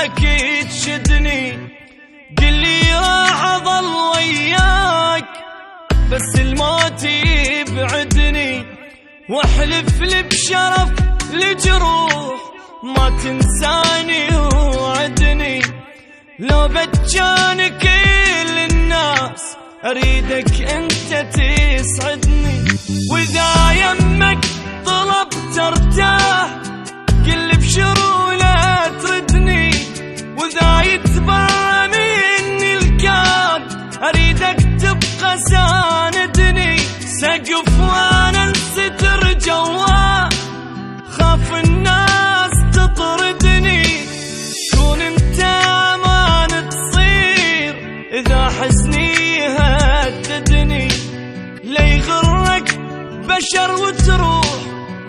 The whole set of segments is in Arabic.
بروحك تشدني، قلي راح اظل وياك بس الموت يبعدني، واحلف لي بشرف لجروح ما تنساني وعدني. لو بتجاني كل الناس اريدك انت تسعدني، واذا يمك طلبت ارتاح قل بشروله تردني، واذا يتبرى مني الكاد اريدك تبقى ساندني. سقف وانا الستر جواه خاف الناس تطردني، كون انت امان تصير اذا حزني يهددني. لا يغرك بشر وتروح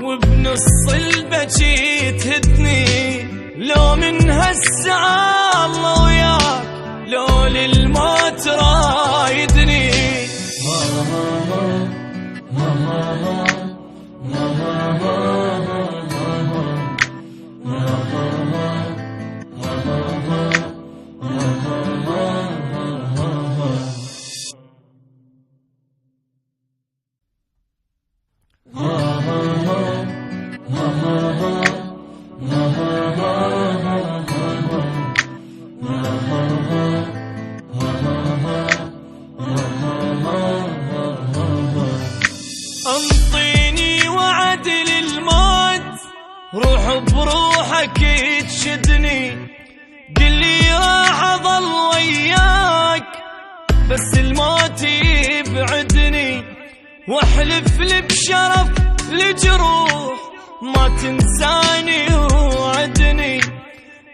وبنص البكي تهدني، لو من هالساعة الله وياك لو للموت رايدني. انطيني وعد للموت روح بروحك تشدني، قلي راح اظل وياك بس الموت يبعدني، واحلف لي بشرف لجروح ما تنساني وعدني.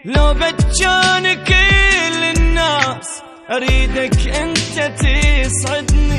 لو بتجاني كل الناس اريدك انت تسعدني،